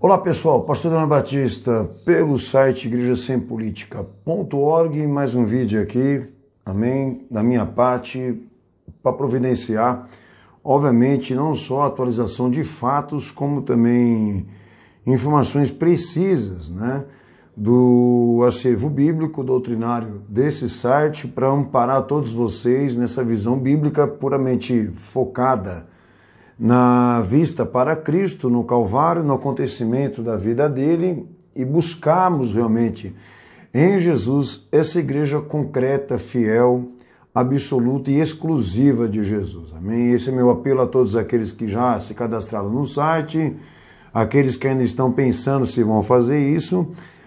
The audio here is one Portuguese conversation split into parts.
Olá pessoal, Pastor Leandro Batista, pelo site igrejasempolitica.org, mais um vídeo aqui, amém, da minha parte, para providenciar, obviamente, não só a atualização de fatos, como também informações precisas, né, do acervo bíblico, doutrinário desse site, para amparar todos vocês nessa visão bíblica puramente focada na vista para Cristo, no Calvário, no acontecimento da vida dele e buscarmos realmente em Jesus essa igreja concreta, fiel, absoluta e exclusiva de Jesus. Amém? Esse é meu apelo a todos aqueles que já se cadastraram no site, aqueles que ainda estão pensando se vão fazer isso,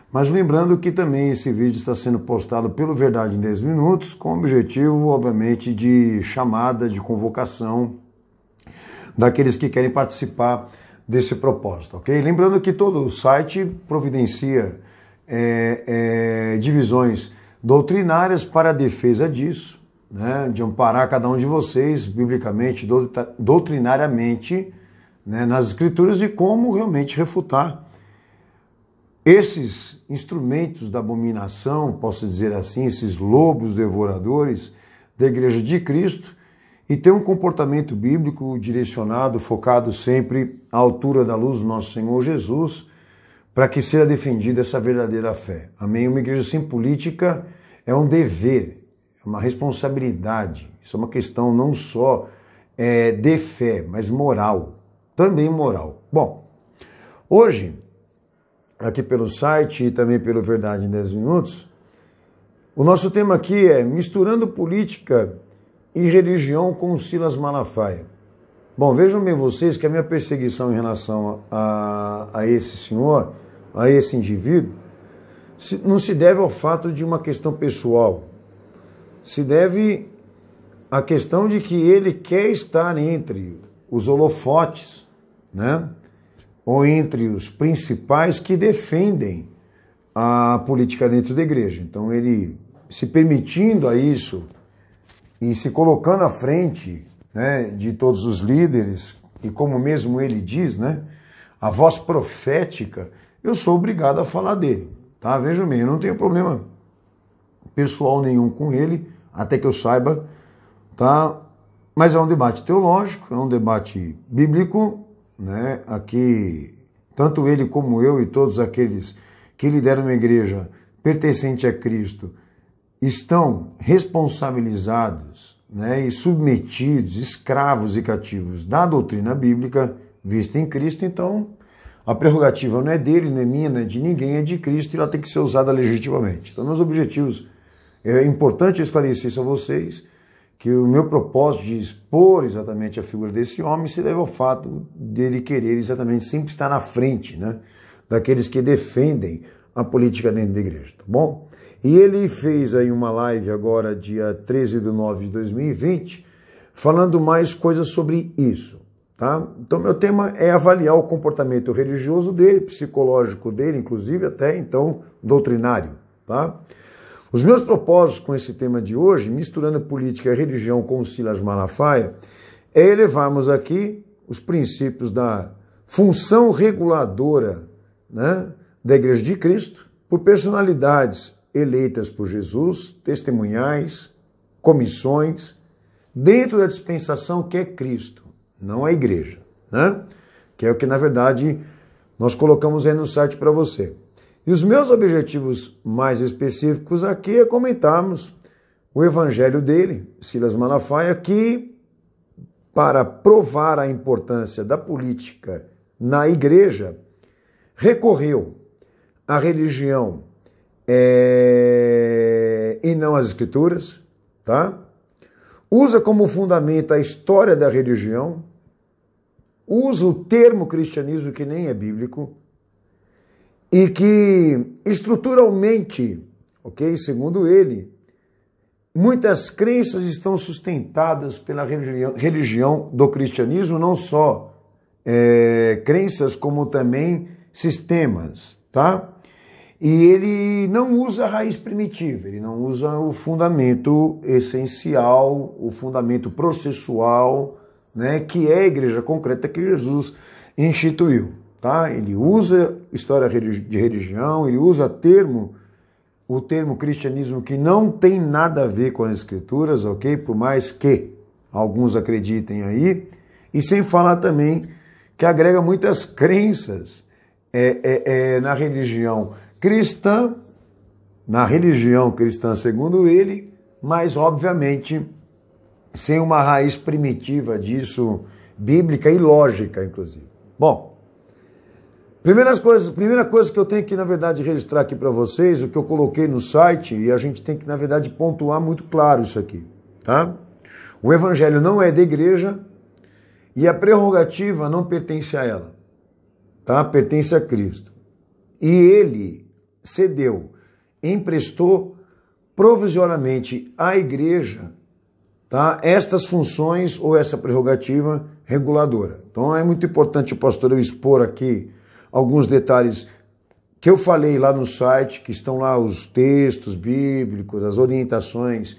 mas lembrando que também esse vídeo está sendo postado pelo Verdade em 10 Minutos, com o objetivo, obviamente, de chamada, de convocação daqueles que querem participar desse propósito, ok? Lembrando que todo o site providencia divisões doutrinárias para a defesa disso, né, de amparar cada um de vocês, biblicamente, doutrinariamente, né, nas escrituras e como realmente refutar esses instrumentos da abominação, posso dizer assim, esses lobos devoradores da Igreja de Cristo, e ter um comportamento bíblico direcionado, focado sempre à altura da luz do nosso Senhor Jesus, para que seja defendida essa verdadeira fé. Amém? Uma igreja sem política é um dever, é uma responsabilidade. Isso é uma questão não só de fé, mas moral. Também moral. Bom, hoje, aqui pelo site e também pelo Verdade em 10 Minutos, o nosso tema aqui é misturando política e religião com Silas Malafaia. Bom, vejam bem vocês que a minha perseguição em relação a esse senhor, a esse indivíduo, não se deve ao fato de uma questão pessoal. Se deve à questão de que ele quer estar entre os holofotes, né? Ou entre os principais que defendem a política dentro da igreja. Então ele, se permitindo a isso, e se colocando à frente, né, de todos os líderes, e como mesmo ele diz, né, a voz profética, eu sou obrigado a falar dele, tá? Vejam bem, eu não tenho problema pessoal nenhum com ele, até que eu saiba, tá? Mas é um debate teológico, é um debate bíblico, né? Aqui, tanto ele como eu e todos aqueles que lideram uma igreja pertencente a Cristo, estão responsabilizados, né, e submetidos, escravos e cativos da doutrina bíblica vista em Cristo. Então a prerrogativa não é dele, não é minha, não é de ninguém, é de Cristo e ela tem que ser usada legitimamente. Então meus objetivos, é importante esclarecer isso a vocês, que o meu propósito de expor exatamente a figura desse homem se deve ao fato dele querer exatamente sempre estar na frente, né, daqueles que defendem a política dentro da igreja, tá bom? E ele fez aí uma live agora, dia 13/9/2020, falando mais coisas sobre isso, tá? Então, meu tema é avaliar o comportamento religioso dele, psicológico dele, inclusive até, então, doutrinário, tá? Os meus propósitos com esse tema de hoje, misturando política e religião com o Silas Malafaia, é elevarmos aqui os princípios da função reguladora, né, da Igreja de Cristo por personalidades eleitas por Jesus, testemunhais, comissões, dentro da dispensação que é Cristo, não a igreja, né? Que é o que, na verdade, nós colocamos aí no site para você. E os meus objetivos mais específicos aqui é comentarmos o evangelho dele, Silas Malafaia, que, para provar a importância da política na igreja, recorreu à religião e não as escrituras, tá? Usa como fundamento a história da religião, usa o termo cristianismo que nem é bíblico e que estruturalmente, ok, segundo ele, muitas crenças estão sustentadas pela religião do cristianismo, não só crenças como também sistemas, tá? E ele não usa a raiz primitiva, ele não usa o fundamento essencial, o fundamento processual, né, que é a igreja concreta que Jesus instituiu. tá? Ele usa história de religião, ele usa o termo cristianismo, que não tem nada a ver com as escrituras, ok? Por mais que alguns acreditem aí, e sem falar também que agrega muitas crenças na religião cristã, segundo ele, mas obviamente sem uma raiz primitiva disso, bíblica e lógica, inclusive. Bom, primeira coisa que eu tenho que, na verdade, registrar aqui para vocês, o que eu coloquei no site, e a gente tem que, na verdade, pontuar muito claro isso aqui, tá? O evangelho não é da igreja e a prerrogativa não pertence a ela, tá? Pertence a Cristo. E ele cedeu, emprestou provisoriamente à igreja, tá? Estas funções ou essa prerrogativa reguladora. Então é muito importante, pastor, eu expor aqui alguns detalhes que eu falei lá no site, que estão lá os textos bíblicos, as orientações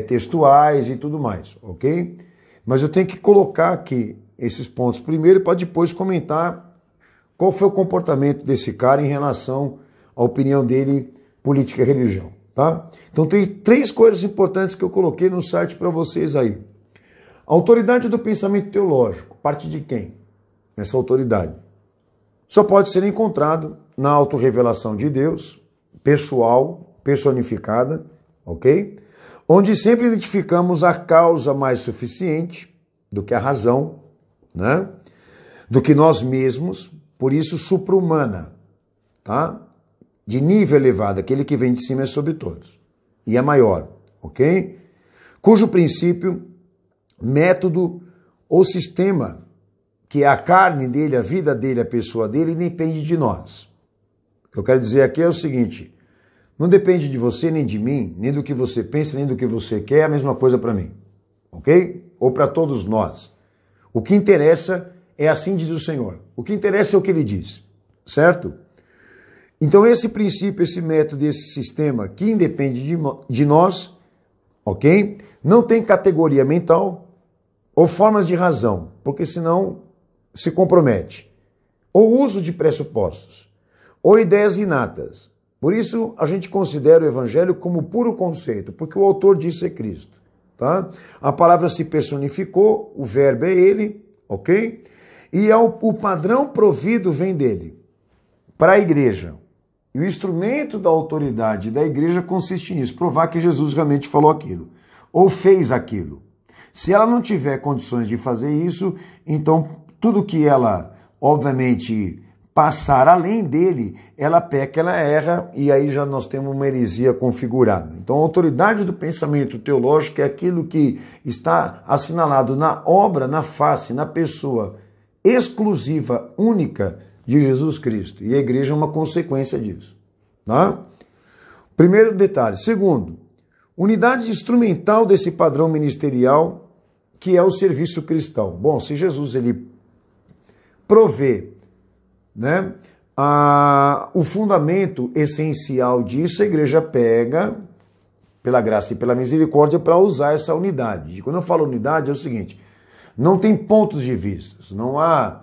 textuais e tudo mais, ok? Mas eu tenho que colocar aqui esses pontos primeiro para depois comentar qual foi o comportamento desse cara em relação à opinião dele, política e religião, tá? Então tem 3 coisas importantes que eu coloquei no site para vocês aí. A autoridade do pensamento teológico, parte de quem? Essa autoridade só pode ser encontrado na autorrevelação de Deus, pessoal, personificada, ok? Onde sempre identificamos a causa mais suficiente do que a razão, né? Do que nós mesmos, por isso supra-humana, tá? De nível elevado, aquele que vem de cima é sobre todos. E é maior, ok? Cujo princípio, método ou sistema, que é a carne dele, a vida dele, a pessoa dele, depende de nós. O que eu quero dizer aqui é o seguinte: não depende de você, nem de mim, nem do que você pensa, nem do que você quer, é a mesma coisa para mim, ok? Ou para todos nós. O que interessa é assim diz o Senhor. O que interessa é o que ele diz, certo? Então esse princípio, esse método, esse sistema que independe de nós, ok? Não tem categoria mental ou formas de razão, porque senão se compromete. Ou uso de pressupostos, ou ideias inatas. Por isso a gente considera o evangelho como puro conceito, porque o autor disso é Cristo, tá? A palavra se personificou, o verbo é ele, ok? E o padrão provido vem dele, para a igreja. E o instrumento da autoridade da igreja consiste nisso, provar que Jesus realmente falou aquilo, ou fez aquilo. Se ela não tiver condições de fazer isso, então tudo que ela, obviamente, passar além dele, ela peca, ela erra, e aí já nós temos uma heresia configurada. Então a autoridade do pensamento teológico é aquilo que está assinalado na obra, na face, na pessoa exclusiva, única de Jesus Cristo. E a igreja é uma consequência disso, tá? Primeiro detalhe. Segundo, unidade instrumental desse padrão ministerial, que é o serviço cristão. Bom, se Jesus ele provê, né, o fundamento essencial disso, a igreja pega, pela graça e pela misericórdia, para usar essa unidade. E quando eu falo unidade, é o seguinte: não tem pontos de vista, não há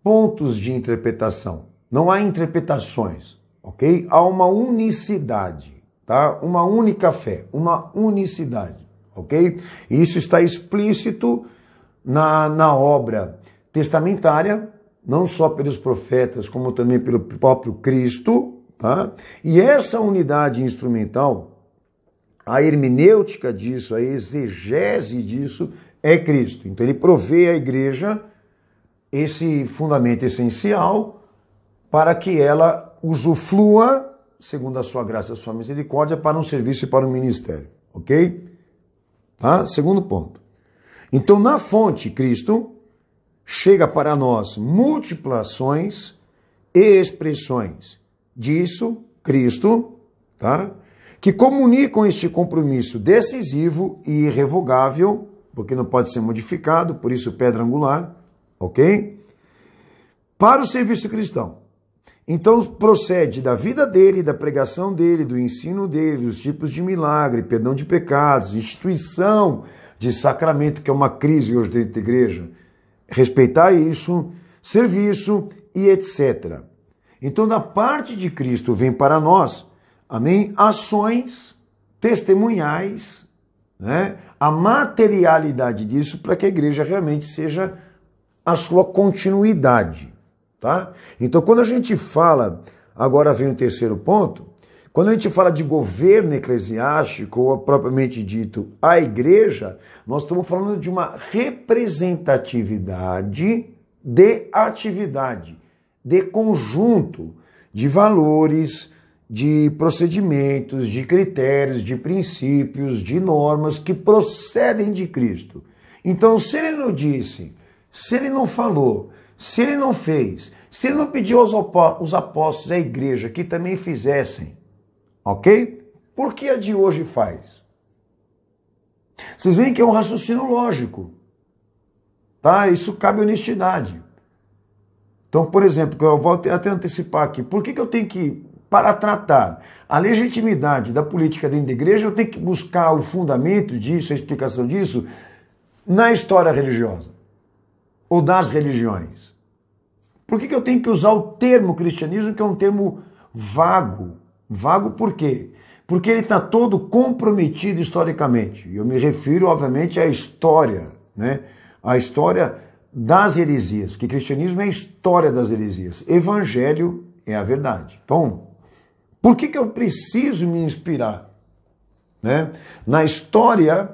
pontos de interpretação, não há interpretações, ok? Há uma unicidade, tá? Uma única fé, uma unicidade, ok? E isso está explícito na obra testamentária, não só pelos profetas, como também pelo próprio Cristo, tá? E essa unidade instrumental, a hermenêutica disso, a exegese disso, é Cristo. Então ele provê à igreja esse fundamento essencial para que ela usufrua, segundo a sua graça e a sua misericórdia, para um serviço e para um ministério, ok? Tá? Segundo ponto. Então, na fonte, Cristo chega para nós multiplicações e expressões disso, Cristo, tá? Que comunicam este compromisso decisivo e irrevogável, porque não pode ser modificado, por isso pedra angular, ok? Para o serviço cristão. Então procede da vida dele, da pregação dele, do ensino dele, dos tipos de milagre, perdão de pecados, instituição de sacramento, que é uma crise hoje dentro da igreja. Respeitar isso, serviço e etc. Então, da parte de Cristo vem para nós, amém, ações testemunhais, né? A materialidade disso para que a igreja realmente seja a sua continuidade, tá? Então, quando a gente fala, agora vem o terceiro ponto, quando a gente fala de governo eclesiástico, ou propriamente dito, a igreja, nós estamos falando de uma representatividade de atividade, de conjunto de valores, de procedimentos, de critérios, de princípios, de normas que procedem de Cristo. Então, se ele não disse, se ele não falou, se ele não fez, se ele não pediu aos apóstolos, à igreja, que também fizessem, ok? Por que a de hoje faz? Vocês veem que é um raciocínio lógico, tá? Isso cabe honestidade. Então, por exemplo, eu vou até antecipar aqui, por que eu tenho que, para tratar a legitimidade da política dentro da igreja, eu tenho que buscar o fundamento disso, a explicação disso, na história religiosa, ou das religiões? Por que eu tenho que usar o termo cristianismo, que é um termo vago? Vago por quê? Porque ele está todo comprometido historicamente. Eu me refiro, obviamente, à história, né? A história das heresias, que cristianismo é a história das heresias. Evangelho é a verdade. Então, por que eu preciso me inspirar, né, na história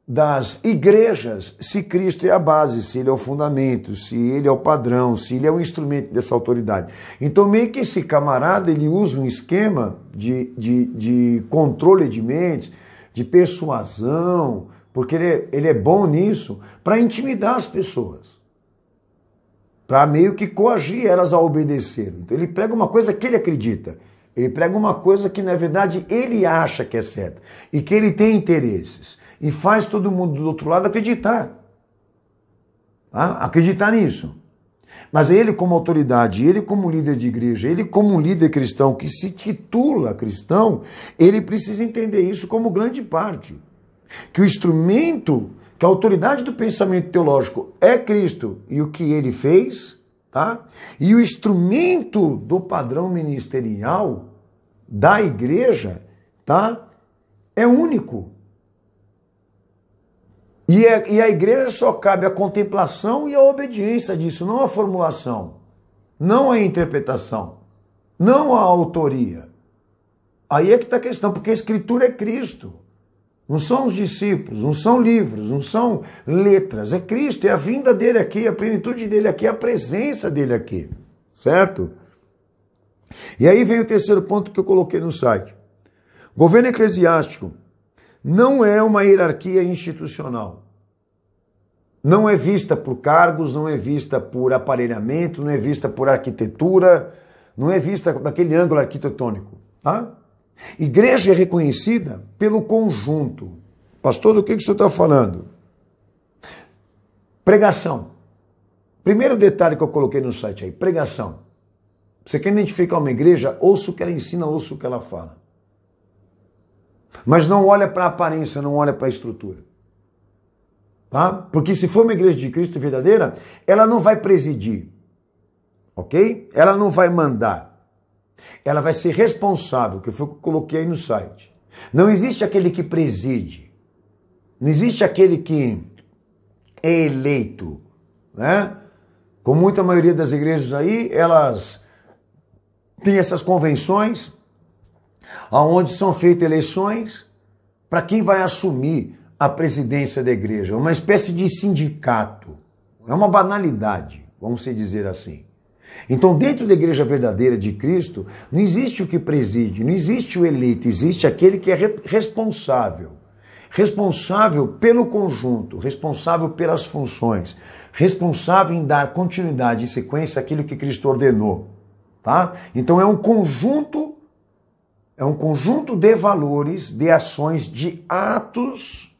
das igrejas, se Cristo é a base, se ele é o fundamento, se ele é o padrão, se ele é o instrumento dessa autoridade? Então, meio que esse camarada, ele usa um esquema de controle de mentes, de persuasão, porque ele é bom nisso, para intimidar as pessoas, para meio que coagir elas a obedecer. Então, ele prega uma coisa que ele acredita, ele prega uma coisa que, na verdade, ele acha que é certa e que ele tem interesses. E faz todo mundo do outro lado acreditar. Tá? Acreditar nisso. Mas ele como autoridade, ele como líder de igreja, ele como líder cristão que se titula cristão, ele precisa entender isso como grande parte. Que o instrumento, que a autoridade do pensamento teológico é Cristo e o que ele fez, tá? E o instrumento do padrão ministerial da igreja, tá? É único. E a igreja só cabe a contemplação e a obediência disso, não a formulação, não a interpretação, não a autoria. Aí é que está a questão, porque a escritura é Cristo. Não são os discípulos, não são livros, não são letras. É Cristo, é a vinda dele aqui, a plenitude dele aqui, a presença dele aqui. Certo? E aí vem o terceiro ponto que eu coloquei no site. Governo eclesiástico não é uma hierarquia institucional. Não é vista por cargos, não é vista por aparelhamento, não é vista por arquitetura, não é vista daquele ângulo arquitetônico. Tá? Igreja é reconhecida pelo conjunto. Pastor, do que o senhor está falando? Pregação. Primeiro detalhe que eu coloquei no site aí, pregação. Você quer identificar uma igreja, ouça o que ela ensina, ouça o que ela fala. Mas não olha para a aparência, não olha para a estrutura. Tá? Porque se for uma igreja de Cristo verdadeira, ela não vai presidir. Ok? Ela não vai mandar. Ela vai ser responsável, que foi o que eu coloquei aí no site. Não existe aquele que preside. Não existe aquele que é eleito. Né? Como muita maioria das igrejas aí, elas têm essas convenções, onde são feitas eleições para quem vai assumir a presidência da igreja. Uma espécie de sindicato. É uma banalidade, vamos dizer assim. Então, dentro da igreja verdadeira de Cristo, não existe o que preside, não existe o eleito, existe aquele que é responsável. Responsável pelo conjunto, responsável pelas funções, responsável em dar continuidade e sequência àquilo que Cristo ordenou. Tá? Então, é um conjunto de valores, de ações, de atos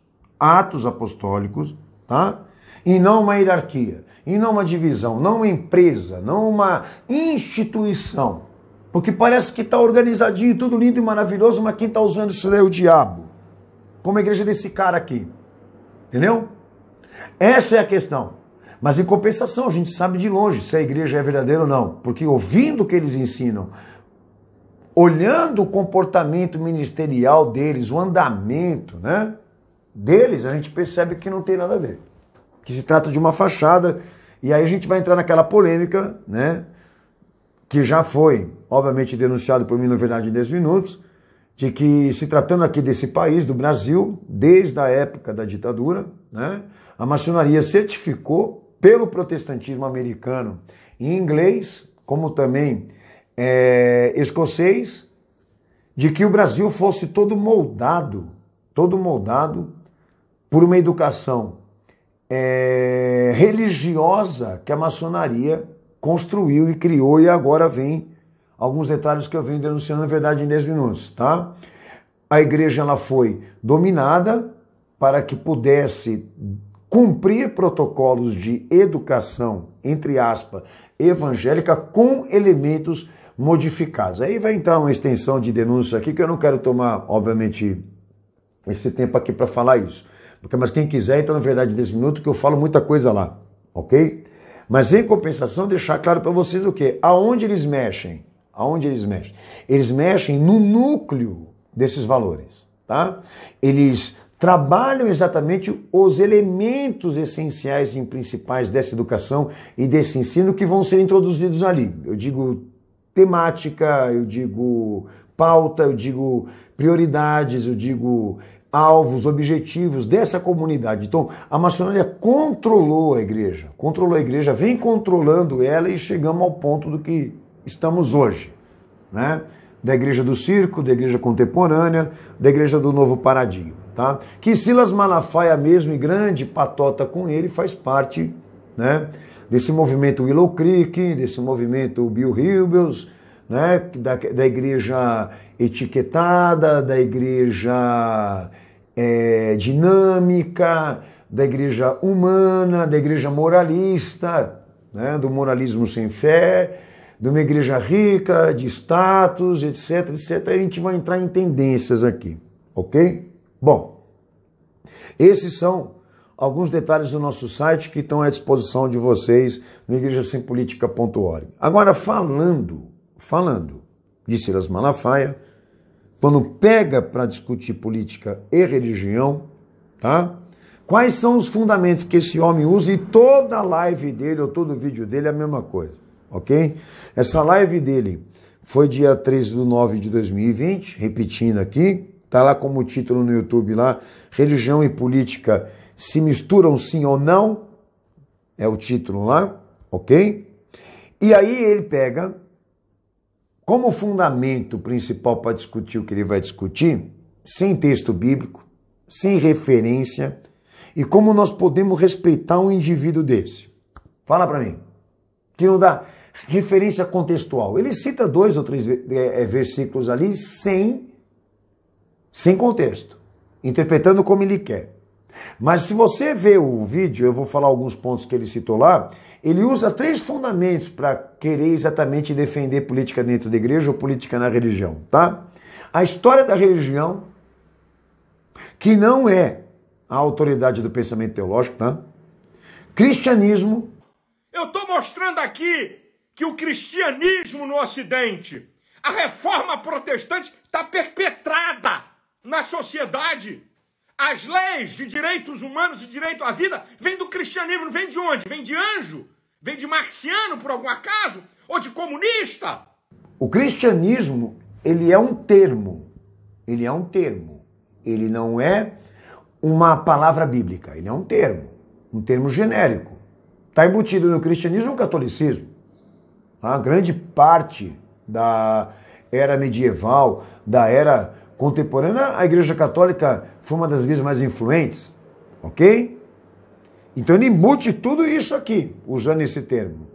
apostólicos, tá? E não uma hierarquia. E não uma divisão, não uma empresa, não uma instituição. Porque parece que está organizadinho, tudo lindo e maravilhoso, mas quem está usando isso é o diabo. Como a igreja desse cara aqui. Entendeu? Essa é a questão. Mas em compensação, a gente sabe de longe se a igreja é verdadeira ou não, porque ouvindo o que eles ensinam, olhando o comportamento ministerial deles, o andamento, né, deles, a gente percebe que não tem nada a ver. Que se trata de uma fachada, e aí a gente vai entrar naquela polêmica, né, que já foi, obviamente, denunciado por mim no Verdade em 10 Minutos, de que, se tratando aqui desse país, do Brasil, desde a época da ditadura, né, a maçonaria certificou pelo protestantismo americano em inglês, como também escocês, de que o Brasil fosse todo moldado por uma educação religiosa que a maçonaria construiu e criou, e agora vem alguns detalhes que eu venho denunciando na Verdade em 10 Minutos, tá? A igreja ela foi dominada para que pudesse cumprir protocolos de educação, entre aspas, evangélica, com elementos modificados. Aí vai entrar uma extensão de denúncia aqui, que eu não quero tomar, obviamente, esse tempo aqui para falar isso. Mas quem quiser, entra na Verdade em 10 Minutos, que eu falo muita coisa lá, ok? Mas em compensação, deixar claro para vocês o quê? Aonde eles mexem? Aonde eles mexem? Eles mexem no núcleo desses valores, tá? Eles trabalham exatamente os elementos essenciais e principais dessa educação e desse ensino que vão ser introduzidos ali. Eu digo temática, eu digo pauta, eu digo prioridades, eu digo alvos, objetivos dessa comunidade. Então, a maçonaria controlou a igreja, vem controlando ela e chegamos ao ponto do que estamos hoje, né? Da igreja do circo, da igreja contemporânea, da igreja do novo paradigma, tá? Que Silas Malafaia mesmo, e grande patota com ele, faz parte, né, desse movimento Willow Creek, desse movimento Bill Hybels, né, da igreja etiquetada, da igreja dinâmica, da igreja humana, da igreja moralista, né, do moralismo sem fé, de uma igreja rica, de status, etc, etc. A gente vai entrar em tendências aqui, ok? Bom, esses são alguns detalhes do nosso site que estão à disposição de vocês no igrejasempolitica.org. Agora, falando de Silas Malafaia, quando pega para discutir política e religião, tá? Quais são os fundamentos que esse homem usa? E toda a live dele ou todo o vídeo dele é a mesma coisa, ok? Essa live dele foi dia 13/9 de 2020, repetindo aqui, tá lá como título no YouTube lá, Religião e Política se misturam sim ou não? É o título lá, ok? E aí ele pega como fundamento principal para discutir o que ele vai discutir, sem texto bíblico, sem referência, e como nós podemos respeitar um indivíduo desse. Fala para mim. Que não dá referência contextual. Ele cita 2 ou 3 versículos ali sem contexto, interpretando como ele quer. Mas se você ver o vídeo, eu vou falar alguns pontos que ele citou lá, ele usa 3 fundamentos para querer exatamente defender política dentro da igreja ou política na religião, tá? A história da religião, que não é a autoridade do pensamento teológico, tá? Cristianismo. Eu estou mostrando aqui que o cristianismo no Ocidente, a reforma protestante está perpetrada na sociedade. As leis de direitos humanos e direito à vida vêm do cristianismo, não vem de onde? Vem de anjo? Vem de marxiano, por algum acaso? Ou de comunista? O cristianismo, ele é um termo. Ele é um termo. Ele não é uma palavra bíblica. Ele é um termo genérico. Está embutido no cristianismo e no catolicismo. A grande parte da era medieval, da era contemporânea, a Igreja Católica foi uma das igrejas mais influentes, ok? Então ele embute tudo isso aqui, usando esse termo.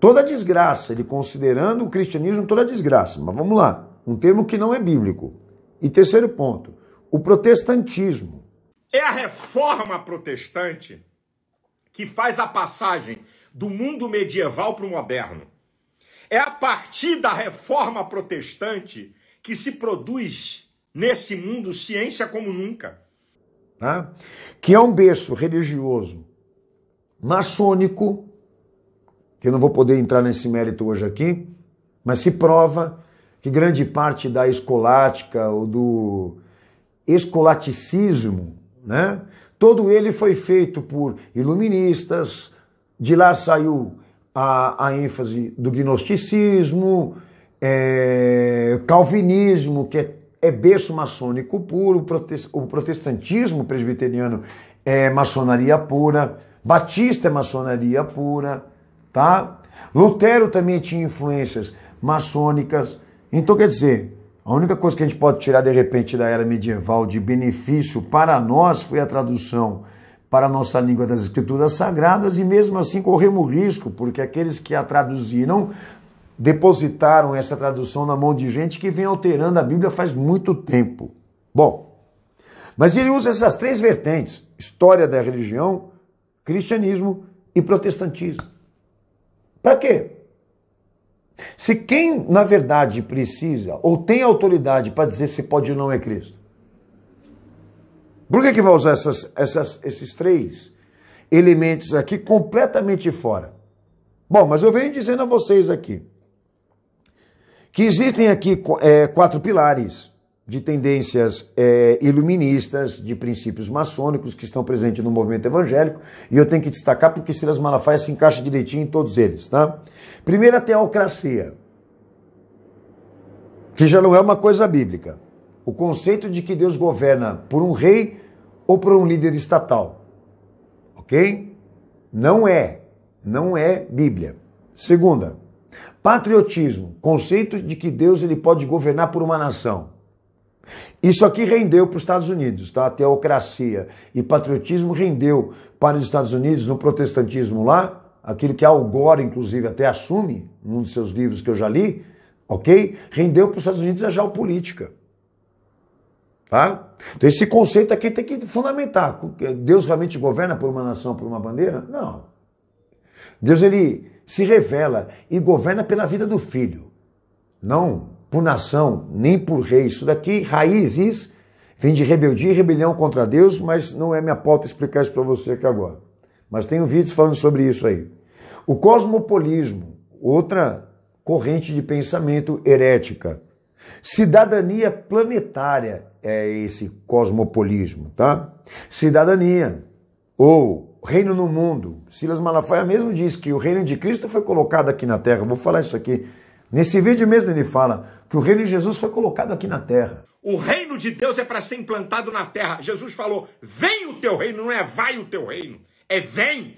Toda desgraça, ele considerando o cristianismo toda desgraça. Mas vamos lá, um termo que não é bíblico. E terceiro ponto, o protestantismo. É a reforma protestante que faz a passagem do mundo medieval para o moderno. É a partir da reforma protestante que se produz nesse mundo ciência como nunca. Tá? Que é um berço religioso maçônico, que eu não vou poder entrar nesse mérito hoje aqui, mas se prova que grande parte da escolástica ou do escolaticismo, né, todo ele foi feito por iluministas, de lá saiu a ênfase do gnosticismo, calvinismo, que é berço maçônico puro, o protestantismo presbiteriano é maçonaria pura, batista é maçonaria pura, tá? Lutero também tinha influências maçônicas. Então, quer dizer, a única coisa que a gente pode tirar de repente da era medieval de benefício para nós foi a tradução para a nossa língua das Escrituras Sagradas, e mesmo assim corremos risco, porque aqueles que a traduziram depositaram essa tradução na mão de gente que vem alterando a Bíblia faz muito tempo. Bom, mas ele usa essas três vertentes: história da religião, cristianismo e protestantismo. Para quê? Se quem, na verdade, precisa ou tem autoridade para dizer se pode ou não é Cristo, por que vai usar esses três elementos aqui completamente fora? Bom, mas eu venho dizendo a vocês aqui que existem aqui 4 pilares de tendências iluministas, de princípios maçônicos que estão presentes no movimento evangélico, e eu tenho que destacar porque Silas Malafaia se encaixa direitinho em todos eles, tá? Primeiro, a teocracia, que já não é uma coisa bíblica. O conceito de que Deus governa por um rei ou por um líder estatal, ok? Não é Bíblia. Segunda, patriotismo, conceito de que Deus ele pode governar por uma nação. Isso aqui rendeu para os Estados Unidos, tá? A teocracia e patriotismo rendeu para os Estados Unidos, no protestantismo lá, aquilo que Al Gore, inclusive, até assume, num dos seus livros que eu já li, ok? Rendeu para os Estados Unidos a geopolítica. Tá? Então esse conceito aqui tem que fundamentar. Deus realmente governa por uma nação, por uma bandeira? Não. Deus ele se revela e governa pela vida do filho. Não por nação, nem por rei. Isso daqui, raízes, vem de rebeldia e rebelião contra Deus, mas não é minha pauta explicar isso para você aqui agora. Mas tenho vídeos falando sobre isso aí. O cosmopolismo, outra corrente de pensamento herética. Cidadania planetária é esse cosmopolismo, tá? Cidadania, ou reino no mundo. Silas Malafaia mesmo diz que o reino de Cristo foi colocado aqui na terra. Vou falar isso aqui. Nesse vídeo mesmo ele fala que o reino de Jesus foi colocado aqui na terra. O reino de Deus é para ser implantado na terra. Jesus falou, vem o teu reino, não é vai o teu reino. É vem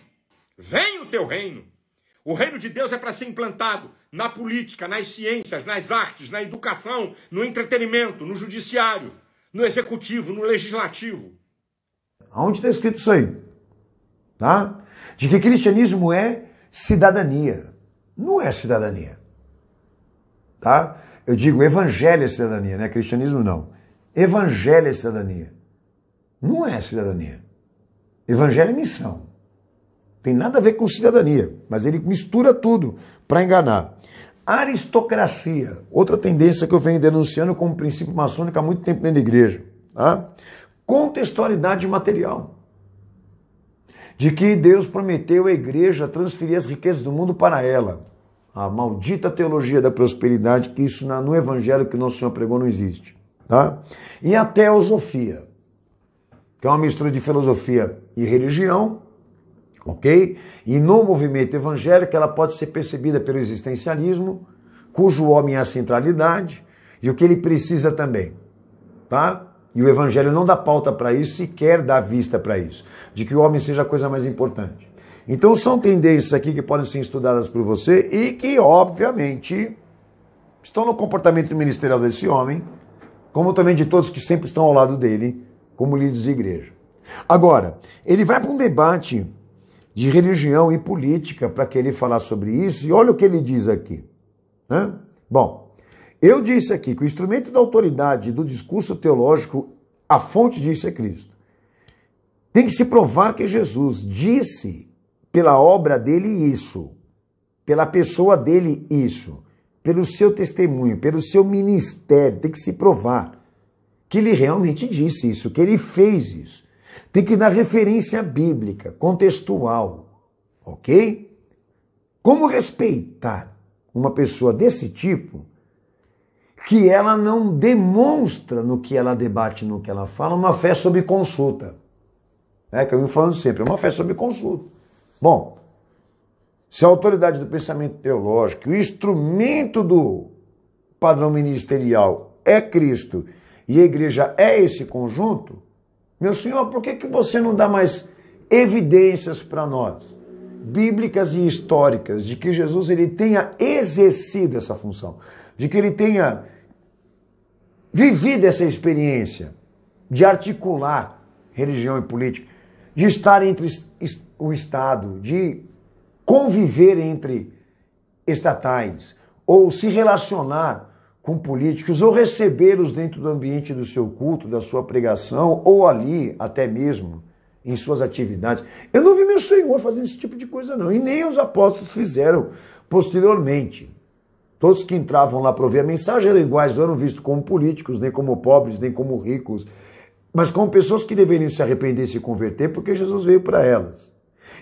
o teu reino. O reino de Deus é para ser implantado na política, nas ciências, nas artes, na educação, no entretenimento, no judiciário, no executivo, no legislativo. Aonde está escrito isso aí? Tá? De que cristianismo é cidadania. Não é cidadania. Tá? Eu digo evangelho é cidadania, não é cristianismo não. Evangelho é cidadania. Não é cidadania. Evangelho é missão. Tem nada a ver com cidadania, mas ele mistura tudo para enganar. Aristocracia, outra tendência que eu venho denunciando como princípio maçônico há muito tempo dentro da igreja. Tá? Contextualidade material. De que Deus prometeu à igreja transferir as riquezas do mundo para ela. A maldita teologia da prosperidade, que isso no evangelho que o nosso Senhor pregou não existe. Tá? E a teosofia, que é uma mistura de filosofia e religião, ok? E no movimento evangélico ela pode ser percebida pelo existencialismo, cujo homem é a centralidade e o que ele precisa também, tá? E o evangelho não dá pauta para isso, sequer dá vista para isso, de que o homem seja a coisa mais importante. Então são tendências aqui que podem ser estudadas por você e que, obviamente, estão no comportamento ministerial desse homem, como também de todos que sempre estão ao lado dele, como líderes de igreja. Agora, ele vai para um debate de religião e política para querer falar sobre isso, e olha o que ele diz aqui. Né? Bom, eu disse aqui que o instrumento da autoridade do discurso teológico, a fonte disso é Cristo. Tem que se provar que Jesus disse pela obra dele isso, pela pessoa dele isso, pelo seu testemunho, pelo seu ministério, tem que se provar que ele realmente disse isso, que ele fez isso. Tem que dar referência bíblica, contextual, ok? Como respeitar uma pessoa desse tipo que ela não demonstra no que ela debate, no que ela fala, uma fé sob consulta? É que eu venho falando sempre, é uma fé sob consulta. Bom, se a autoridade do pensamento teológico, o instrumento do padrão ministerial é Cristo e a igreja é esse conjunto, meu senhor, por que você não dá mais evidências para nós, bíblicas e históricas, de que Jesus ele tenha exercido essa função, de que ele tenha vivido essa experiência de articular religião e política, de estar entre o Estado, de conviver entre estatais, ou se relacionar com políticos, ou recebê-los dentro do ambiente do seu culto, da sua pregação, ou ali, até mesmo, em suas atividades. Eu não vi meu Senhor fazendo esse tipo de coisa, não. E nem os apóstolos fizeram posteriormente. Todos que entravam lá para ouvir a mensagem eram iguais, não eram vistos como políticos, nem como pobres, nem como ricos, mas como pessoas que deveriam se arrepender e se converter, porque Jesus veio para elas.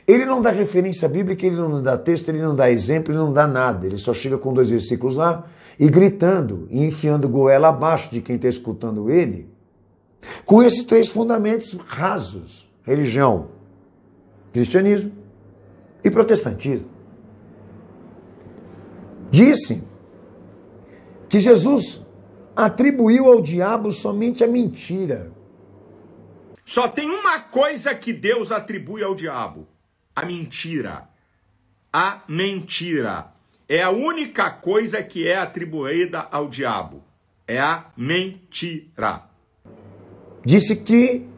Ele não dá referência bíblica, ele não dá texto, ele não dá exemplo, ele não dá nada. Ele só chega com 2 versículos lá e gritando e enfiando goela abaixo de quem está escutando ele, com esses 3 fundamentos rasos: religião, cristianismo e protestantismo. Disse que Jesus atribuiu ao diabo somente a mentira. Só tem uma coisa que Deus atribui ao diabo: a mentira. A mentira. É a única coisa que é atribuída ao diabo. É a mentira. Disse que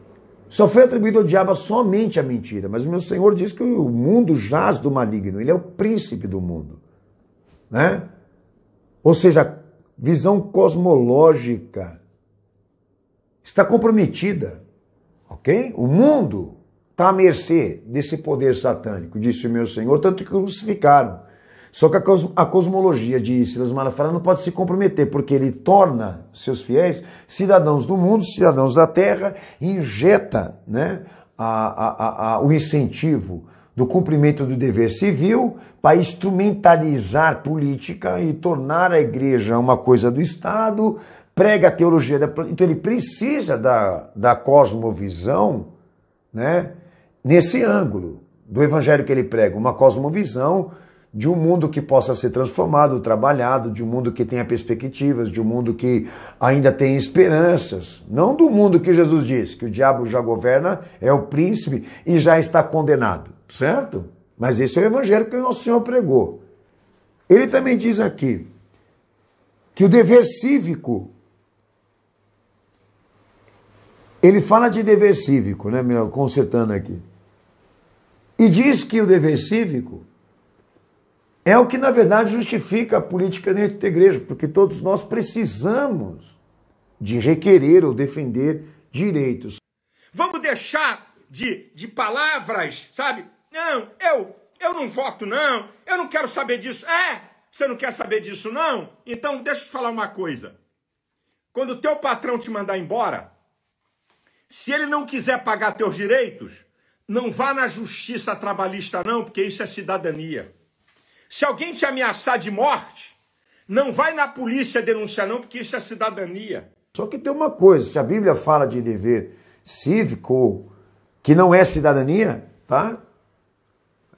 só foi atribuído ao diabo somente a mentira. Mas o meu Senhor diz que o mundo jaz do maligno. Ele é o príncipe do mundo, né? Ou seja, visão cosmológica está comprometida, ok? O mundo está à mercê desse poder satânico, disse o meu Senhor, tanto que crucificaram. Só que a cosmologia de Silas Malafaia não pode se comprometer, porque ele torna seus fiéis cidadãos do mundo, cidadãos da terra, e injeta, né, o incentivo do cumprimento do dever civil para instrumentalizar política e tornar a igreja uma coisa do Estado, prega a teologia da... Então ele precisa da cosmovisão, né, nesse ângulo do evangelho que ele prega, uma cosmovisão de um mundo que possa ser transformado, trabalhado, de um mundo que tenha perspectivas, de um mundo que ainda tem esperanças. Não do mundo que Jesus disse, que o diabo já governa, é o príncipe e já está condenado, certo? Mas esse é o evangelho que o nosso Senhor pregou. Ele também diz aqui que o dever cívico, ele fala de dever cívico, né, melhor, consertando aqui. E diz que o dever cívico é o que, na verdade, justifica a política dentro da igreja, porque todos nós precisamos de requerer ou defender direitos. Vamos deixar de palavras, sabe? Não, eu não voto, não. Eu não quero saber disso. Você não quer saber disso, não? Então, deixa eu te falar uma coisa. Quando o teu patrão te mandar embora, se ele não quiser pagar teus direitos, não vá na justiça trabalhista, não, porque isso é cidadania. Se alguém te ameaçar de morte, não vai na polícia denunciar não, porque isso é cidadania. Só que tem uma coisa, se a Bíblia fala de dever cívico, que não é cidadania, tá?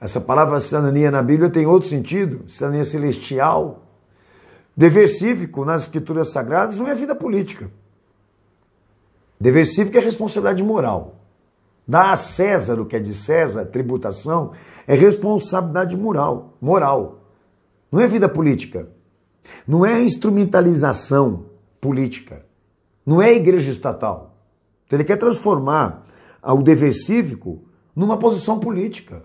Essa palavra cidadania na Bíblia tem outro sentido, cidadania celestial. Dever cívico nas escrituras sagradas não é vida política. Dever cívico é responsabilidade moral. Dar a César o que é de César, tributação, é responsabilidade moral. Não é vida política. Não é instrumentalização política. Não é igreja estatal. Então ele quer transformar o dever cívico numa posição política.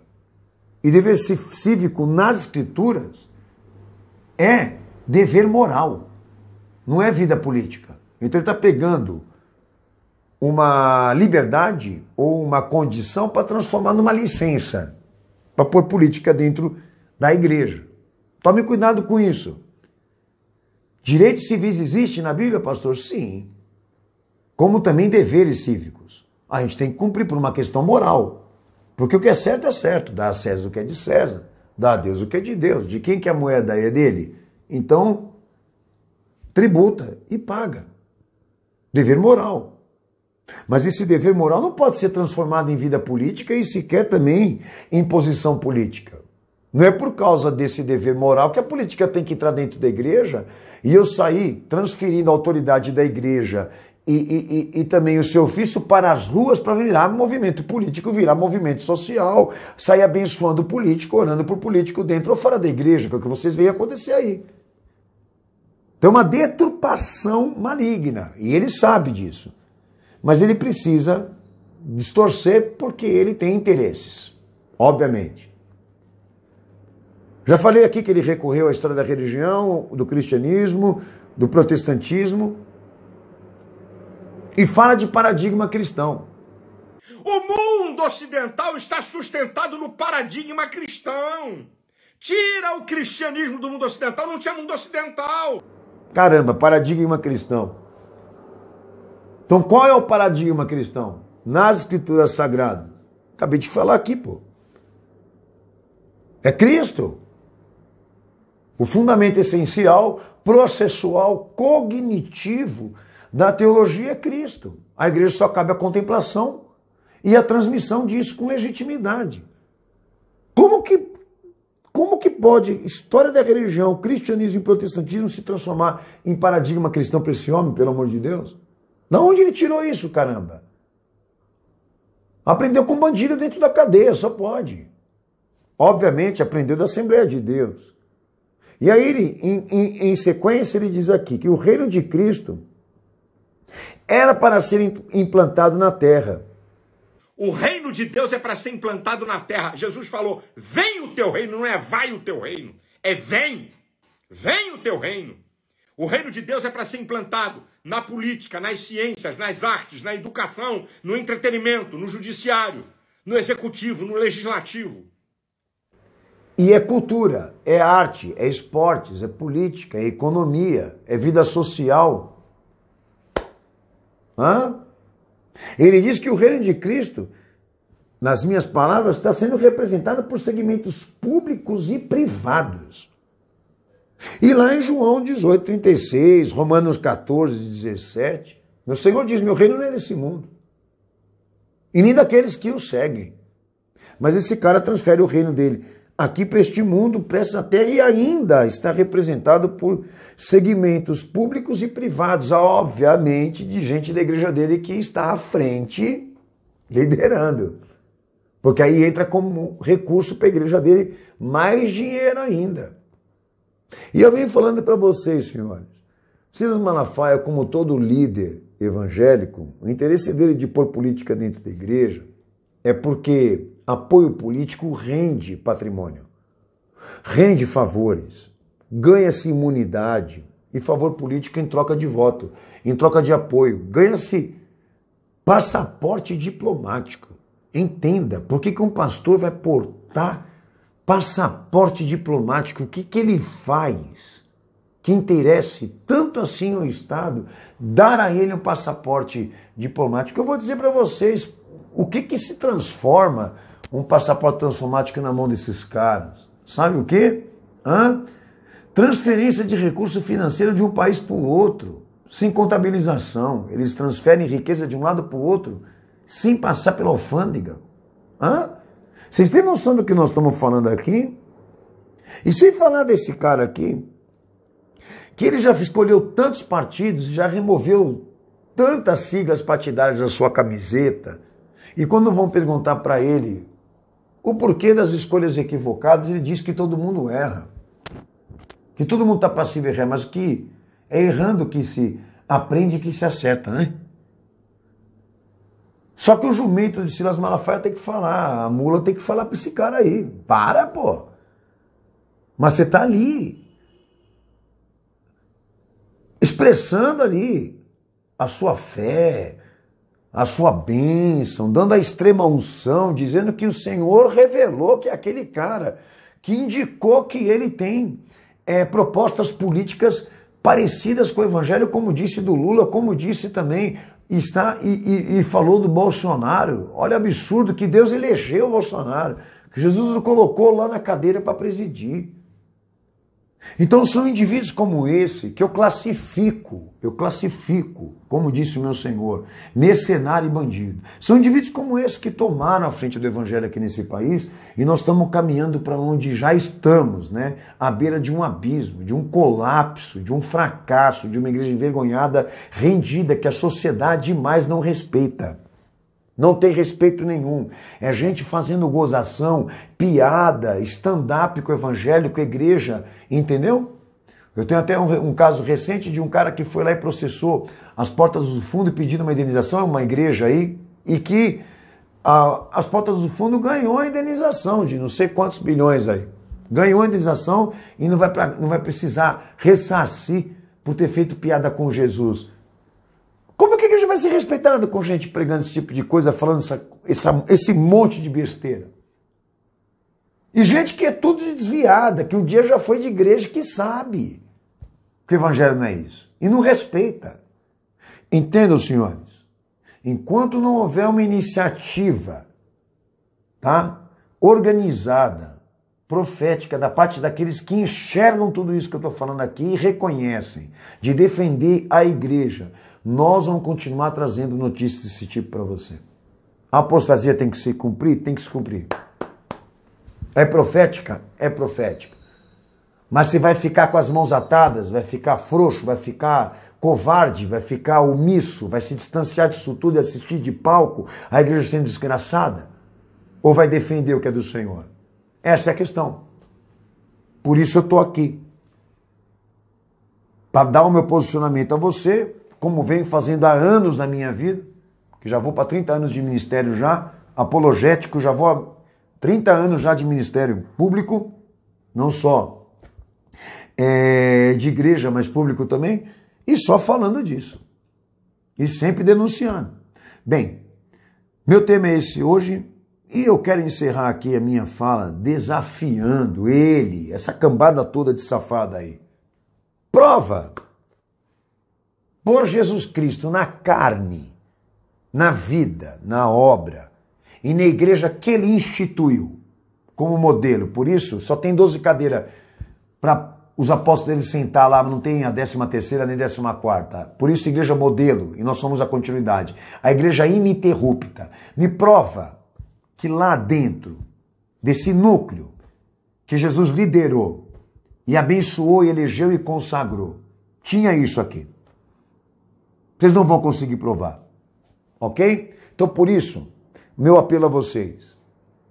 E dever cívico nas escrituras é dever moral. Não é vida política. Então ele está pegando uma liberdade ou uma condição para transformar numa licença, para pôr política dentro da igreja. Tome cuidado com isso. Direitos civis existem na Bíblia, pastor? Sim. Como também deveres cívicos. A gente tem que cumprir por uma questão moral. Porque o que é certo, dá a César o que é de César, dá a Deus o que é de Deus. De quem que a moeda é dele? Então, tributa e paga. Dever moral. Mas esse dever moral não pode ser transformado em vida política e sequer também em posição política. Não é por causa desse dever moral que a política tem que entrar dentro da igreja e eu sair transferindo a autoridade da igreja e também o seu ofício para as ruas para virar movimento político, virar movimento social, sair abençoando o político, orando por político dentro ou fora da igreja, que é o que vocês veem acontecer aí. Então, uma deturpação maligna, e ele sabe disso. Mas ele precisa distorcer porque ele tem interesses, obviamente. Já falei aqui que ele recorreu à história da religião, do cristianismo, do protestantismo, e fala de paradigma cristão. O mundo ocidental está sustentado no paradigma cristão. Tira o cristianismo do mundo ocidental, não tinha mundo ocidental. Caramba, paradigma cristão. Então qual é o paradigma cristão? Nas escrituras sagradas. Acabei de falar aqui, pô. É Cristo. O fundamento essencial, processual, cognitivo da teologia é Cristo. A igreja só cabe a contemplação e a transmissão disso com legitimidade. Como que pode história da religião, cristianismo e protestantismo se transformar em paradigma cristão para esse homem, pelo amor de Deus? Da onde ele tirou isso, caramba? Aprendeu com bandido dentro da cadeia, só pode. Obviamente, aprendeu da Assembleia de Deus. E aí, ele, em sequência, ele diz aqui que o reino de Cristo era para ser implantado na terra. O reino de Deus é para ser implantado na terra. Jesus falou, vem o teu reino, não é vai o teu reino. É vem o teu reino. O reino de Deus é para ser implantado na política, nas ciências, nas artes, na educação, no entretenimento, no judiciário, no executivo, no legislativo. E é cultura, é arte, é esportes, é política, é economia, é vida social. Ele diz que o reino de Cristo, nas minhas palavras, está sendo representado por segmentos públicos e privados. E lá em João 18:36, Romanos 14:17, meu Senhor diz, meu reino não é desse mundo. E nem daqueles que o seguem. Mas esse cara transfere o reino dele aqui para este mundo, para essa terra, e ainda está representado por segmentos públicos e privados, obviamente de gente da igreja dele que está à frente, liderando. Porque aí entra como recurso para a igreja dele mais dinheiro ainda. E eu venho falando para vocês, senhores, Silas Malafaia, como todo líder evangélico, o interesse dele de pôr política dentro da igreja é porque apoio político rende patrimônio, rende favores, ganha-se imunidade e favor político em troca de voto, em troca de apoio, ganha-se passaporte diplomático. Entenda, por que um pastor vai portar passaporte diplomático? O que ele faz que interesse tanto assim ao Estado dar a ele um passaporte diplomático? Eu vou dizer para vocês o que se transforma um passaporte transformático na mão desses caras. Sabe o quê? Transferência de recurso financeiro de um país para o outro, sem contabilização. Eles transferem riqueza de um lado para o outro, sem passar pela alfândega. Vocês têm noção do que nós estamos falando aqui? E sem falar desse cara aqui, que ele já escolheu tantos partidos, já removeu tantas siglas partidárias da sua camiseta, e quando vão perguntar para ele o porquê das escolhas equivocadas, ele diz que todo mundo erra. Que todo mundo está passivo e erra, mas que é errando que se aprende e que se acerta, né? Só que o jumento de Silas Malafaia tem que falar, a mula tem que falar para esse cara aí. Para, pô! Mas você está ali, expressando ali a sua fé, a sua bênção, dando a extrema unção, dizendo que o Senhor revelou que é aquele cara que indicou que ele tem propostas políticas parecidas com o evangelho, como disse do Lula, como disse também, e falou do Bolsonaro. Olha o absurdo que Deus elegeu o Bolsonaro, que Jesus o colocou lá na cadeira para presidir. Então são indivíduos como esse que eu classifico, como disse o meu Senhor, mercenário e bandido. São indivíduos como esse que tomaram a frente do evangelho aqui nesse país e nós estamos caminhando para onde já estamos, né? À beira de um abismo, de um colapso, de um fracasso, de uma igreja envergonhada, rendida, que a sociedade mais não respeita. Não tem respeito nenhum. É gente fazendo gozação, piada, stand-up com o evangelho, com a igreja, entendeu? Eu tenho até um caso recente de um cara que foi lá e processou as Portas do Fundo pedindo uma indenização, uma igreja aí, e que as Portas do Fundo ganhou a indenização de não sei quantos bilhões aí. Ganhou a indenização e não vai precisar ressarcir por ter feito piada com Jesus. Como é que a igreja vai ser respeitada com gente pregando esse tipo de coisa, falando esse monte de besteira? E gente que é tudo desviada, que um dia já foi de igreja, que sabe que o evangelho não é isso. E não respeita. Entendam, senhores, enquanto não houver uma iniciativa, tá, organizada, profética, da parte daqueles que enxergam tudo isso que eu estou falando aqui e reconhecem, de defender a igreja, nós vamos continuar trazendo notícias desse tipo para você. A apostasia tem que se cumprir? Tem que se cumprir. É profética? É profética. Mas você vai ficar com as mãos atadas, vai ficar frouxo, vai ficar covarde, vai ficar omisso, vai se distanciar disso tudo e assistir de palco a igreja sendo desgraçada? Ou vai defender o que é do Senhor? Essa é a questão. Por isso eu estou aqui. Para dar o meu posicionamento a você, como venho fazendo há anos na minha vida, que já vou para 30 anos de ministério já, apologético, já vou há 30 anos já de ministério público, não só de igreja, mas público também, e só falando disso. E sempre denunciando. Bem, meu tema é esse hoje, e eu quero encerrar aqui a minha fala desafiando ele, essa cambada toda de safada aí. Prova! Por Jesus Cristo na carne, na vida, na obra e na igreja que ele instituiu como modelo. Por isso, só tem 12 cadeiras para os apóstolos dele sentar lá, não tem a 13ª nem 14ª. Por isso, igreja modelo, e nós somos a continuidade. A igreja ininterrupta. Me prova que lá dentro desse núcleo que Jesus liderou e abençoou, e elegeu e consagrou, tinha isso aqui. Vocês não vão conseguir provar, ok? Então, por isso, meu apelo a vocês,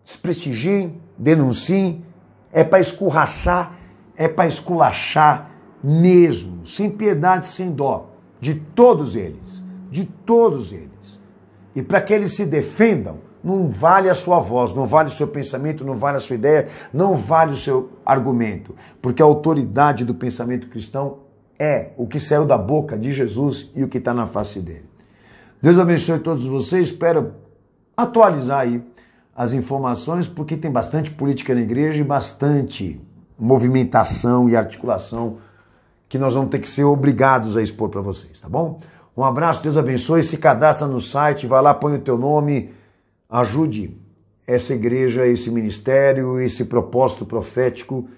desprestigiem, denunciem, é para escorraçar, é para esculachar mesmo, sem piedade, sem dó, de todos eles, E para que eles se defendam, não vale a sua voz, não vale o seu pensamento, não vale a sua ideia, não vale o seu argumento, porque a autoridade do pensamento cristão é o que saiu da boca de Jesus e o que está na face dele. Deus abençoe todos vocês. Espero atualizar aí as informações, porque tem bastante política na igreja e bastante movimentação e articulação que nós vamos ter que ser obrigados a expor para vocês, tá bom? Um abraço, Deus abençoe. Se cadastra no site, vai lá, põe o teu nome, ajude essa igreja, esse ministério, esse propósito profético,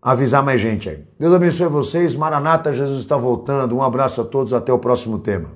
avisar mais gente aí. Deus abençoe vocês. Maranata, Jesus está voltando. Um abraço a todos. Até o próximo tema.